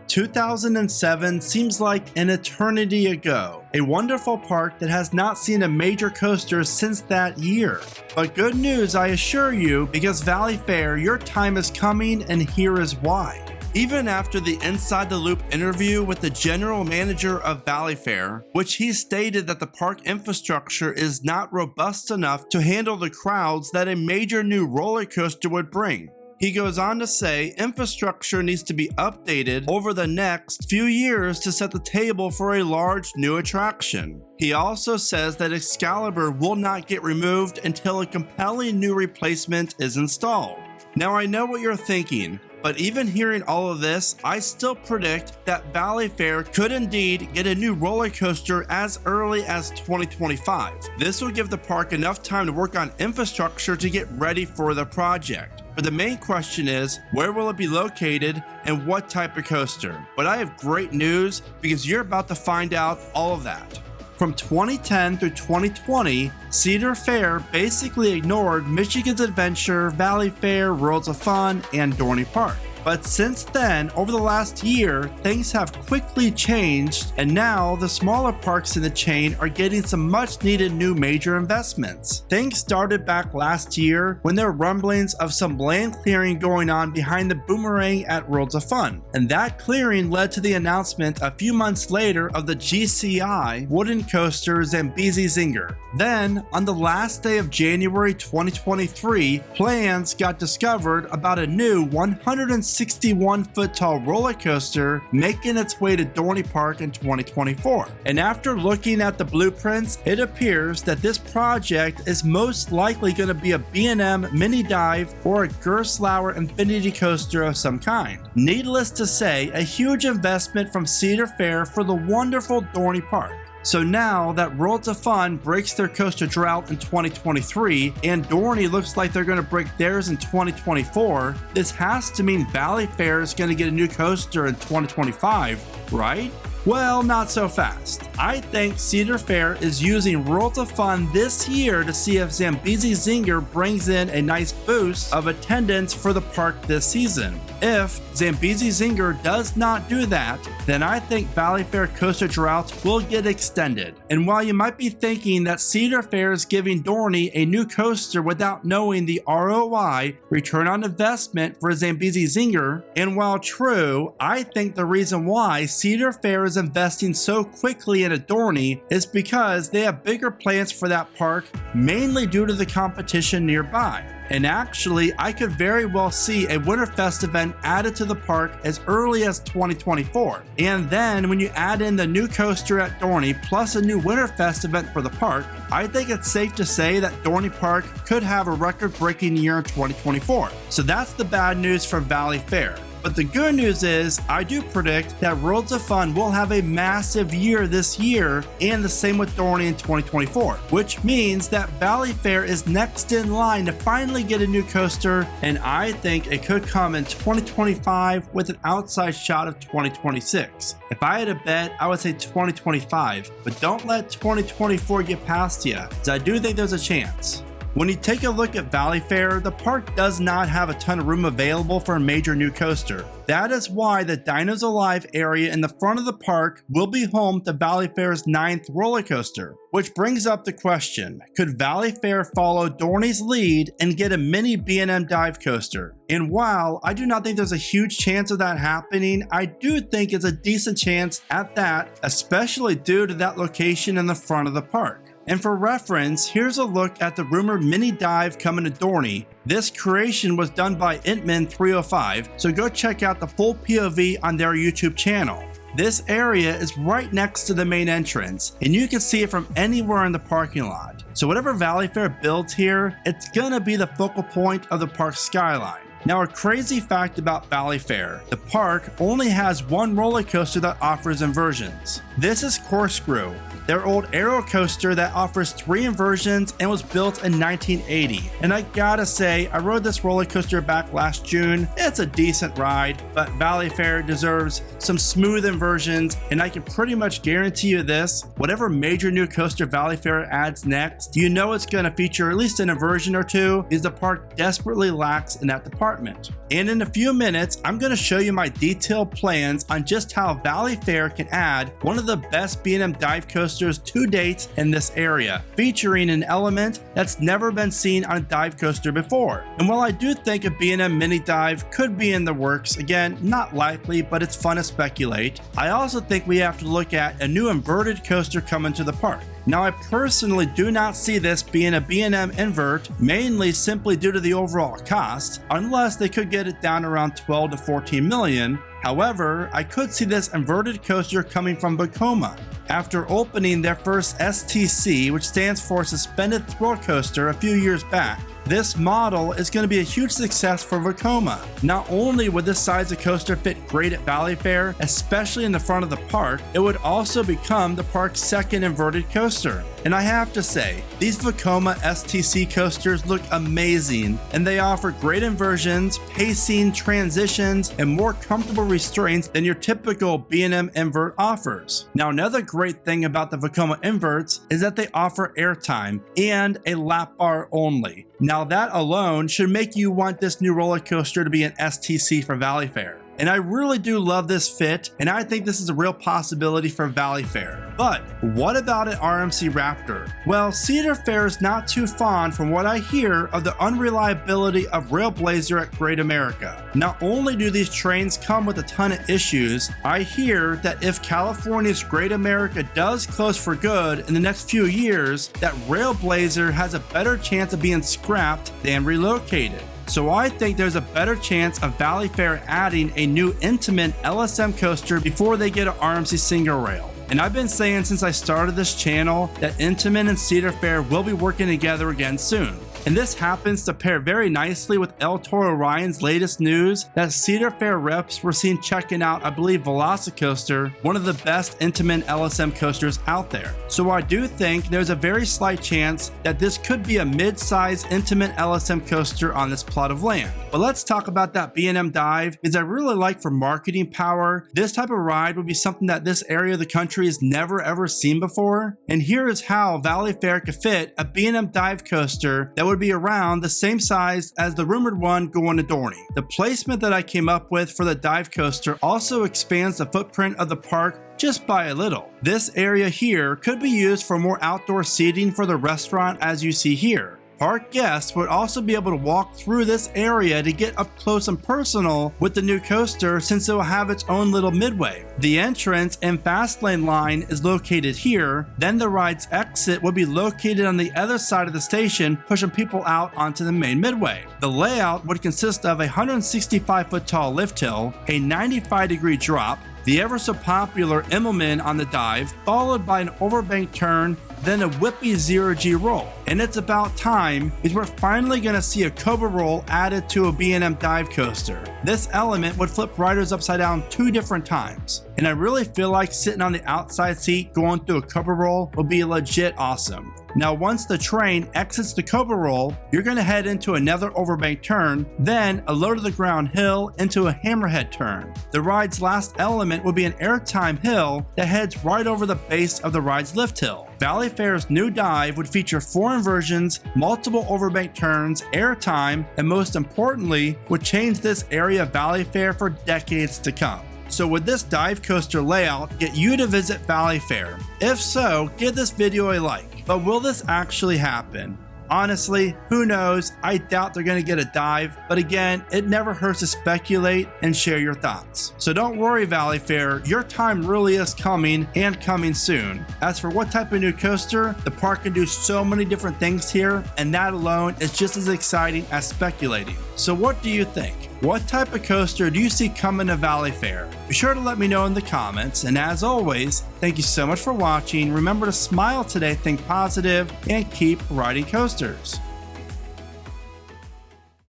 2007 seems like an eternity ago. A wonderful park that has not seen a major coaster since that year. But good news, I assure you, because Valleyfair, your time is coming, and here is why. Even after the Inside the Loop interview with the general manager of Valleyfair, which he stated that the park infrastructure is not robust enough to handle the crowds that a major new roller coaster would bring. He goes on to say infrastructure needs to be updated over the next few years to set the table for a large new attraction. He also says that Excalibur will not get removed until a compelling new replacement is installed. Now I know what you're thinking, but even hearing all of this, I still predict that Valleyfair could indeed get a new roller coaster as early as 2025. This will give the park enough time to work on infrastructure to get ready for the project. But the main question is, where will it be located and what type of coaster? But I have great news because you're about to find out all of that. From 2010 through 2020, Cedar Fair basically ignored Michigan's Adventure, Valleyfair, Worlds of Fun, and Dorney Park. But since then, over the last year, things have quickly changed, and now the smaller parks in the chain are getting some much needed new major investments. Things started back last year when there were rumblings of some land clearing going on behind the Boomerang at Worlds of Fun, and that clearing led to the announcement a few months later of the GCI wooden coaster Zambezi Zinger. Then, on the last day of January 2023, plans got discovered about a new 161-foot tall roller coaster making its way to Dorney Park in 2024. And after looking at the blueprints, it appears that this project is most likely going to be a B&M mini dive or a Gerstlauer infinity coaster of some kind. Needless to say, a huge investment from Cedar Fair for the wonderful Dorney Park. So now that Worlds of Fun breaks their coaster drought in 2023 and Dorney looks like they're going to break theirs in 2024, this has to mean Valleyfair is going to get a new coaster in 2025, right? Well, not so fast. I think Cedar Fair is using Worlds of Fun this year to see if Zambezi Zinger brings in a nice boost of attendance for the park this season. If Zambezi Zinger does not do that, then I think Valleyfair coaster drought will get extended. And while you might be thinking that Cedar Fair is giving Dorney a new coaster without knowing the ROI, return on investment for Zambezi Zinger, and while true, I think the reason why Cedar Fair is investing so quickly in a Dorney is because they have bigger plans for that park, mainly due to the competition nearby. And actually, I could very well see a Winterfest event added to the park as early as 2024. And then when you add in the new coaster at Dorney plus a new Winterfest event for the park, I think it's safe to say that Dorney Park could have a record-breaking year in 2024. So that's the bad news from Valleyfair. But the good news is, I do predict that Worlds of Fun will have a massive year this year, and the same with Dorney in 2024, which means that Valleyfair is next in line to finally get a new coaster, and I think it could come in 2025 with an outside shot of 2026. If I had a bet, I would say 2025, but don't let 2024 get past you, as I do think there's a chance. When you take a look at Valleyfair, the park does not have a ton of room available for a major new coaster. That is why the Dinos Alive area in the front of the park will be home to Valleyfair's 9th roller coaster. Which brings up the question, could Valleyfair follow Dorney's lead and get a mini B&M dive coaster? And while I do not think there's a huge chance of that happening, I do think it's a decent chance at that, especially due to that location in the front of the park. And for reference, here's a look at the rumored mini dive coming to Dorney. This creation was done by Intman305, so go check out the full POV on their YouTube channel. This area is right next to the main entrance, and you can see it from anywhere in the parking lot. So whatever Valleyfair builds here, it's gonna be the focal point of the park's skyline. Now, a crazy fact about Valleyfair, the park only has one roller coaster that offers inversions. This is Corkscrew, their old aero coaster that offers 3 inversions and was built in 1980. And I gotta say, I rode this roller coaster back last June. It's a decent ride, but Valleyfair deserves some smooth inversions, and I can pretty much guarantee you this: whatever major new coaster Valleyfair adds next, you know it's gonna feature at least an inversion or two, because the park desperately lacks in that department. And in a few minutes, I'm gonna show you my detailed plans on just how Valleyfair can add one of the best B&M dive coasters to date in this area, featuring an element that's never been seen on a dive coaster before. And while I do think a B&M mini dive could be in the works, again, not likely, but it's fun to speculate, I also think we have to look at a new inverted coaster coming to the park. Now, I personally do not see this being a B&M invert, mainly simply due to the overall cost, unless they could get it down around 12 to 14 million. However, I could see this inverted coaster coming from Vekoma. After opening their first STC, which stands for Suspended Thrill Coaster, a few years back, this model is going to be a huge success for Vekoma. Not only would this size of coaster fit great at Valleyfair, especially in the front of the park, it would also become the park's second inverted coaster. And I have to say, these Vekoma STC coasters look amazing, and they offer great inversions, pacing, transitions, and more comfortable restraints than your typical B&M invert offers. Now, another great thing about the Vekoma inverts is that they offer airtime and a lap bar only. Now, that alone should make you want this new roller coaster to be an STC for Valleyfair. And I really do love this fit, and I think this is a real possibility for Valleyfair. But what about an RMC Raptor? Well, Cedar Fair is not too fond, from what I hear, of the unreliability of Railblazer at Great America. Not only do these trains come with a ton of issues, I hear that if California's Great America does close for good in the next few years, that Railblazer has a better chance of being scrapped than relocated. So I think there's a better chance of Valleyfair adding a new Intamin LSM coaster before they get an RMC single rail. And I've been saying since I started this channel that Intamin and Cedar Fair will be working together again soon. And this happens to pair very nicely with El Toro Ryan's latest news that Cedar Fair reps were seen checking out, I believe, Velocicoaster, one of the best Intamin LSM coasters out there. So I do think there's a very slight chance that this could be a mid-size Intamin LSM coaster on this plot of land. But let's talk about that B&M dive, because I really like, for marketing power, this type of ride would be something that this area of the country has never ever seen before. And here is how Valleyfair could fit a B&M dive coaster that would be around the same size as the rumored one going to Dorney. The placement that I came up with for the dive coaster also expands the footprint of the park just by a little. This area here could be used for more outdoor seating for the restaurant, as you see here. Park guests would also be able to walk through this area to get up close and personal with the new coaster, since it will have its own little midway. The entrance and fast lane line is located here, then the ride's exit will be located on the other side of the station, pushing people out onto the main midway. The layout would consist of a 165-foot tall lift hill, a 95-degree drop, the ever so popular Immelman on the dive, followed by an overbank turn, then a whippy 0G roll. And it's about time, because we're finally going to see a Cobra roll added to a B&M dive coaster. This element would flip riders upside down 2 different times. And I really feel like sitting on the outside seat going through a Cobra roll will be legit awesome. Now, once the train exits the Cobra roll, you're going to head into another overbank turn, then a low to the ground hill into a hammerhead turn. The ride's last element will be an airtime hill that heads right over the base of the ride's lift hill. Valleyfair's new dive would feature 4 inversions, multiple overbank turns, airtime, and most importantly, would change this area of Valleyfair for decades to come. So would this dive coaster layout get you to visit Valleyfair? If so, give this video a like. But will this actually happen? Honestly, who knows? I doubt they're going to get a dive, but again, it never hurts to speculate and share your thoughts. So don't worry, Valleyfair, your time really is coming, and coming soon. As for what type of new coaster, the park can do so many different things here, and that alone is just as exciting as speculating. So what do you think? What type of coaster do you see coming to Valleyfair? Be sure to let me know in the comments, and as always, thank you so much for watching. Remember to smile today, think positive, and keep riding coasters.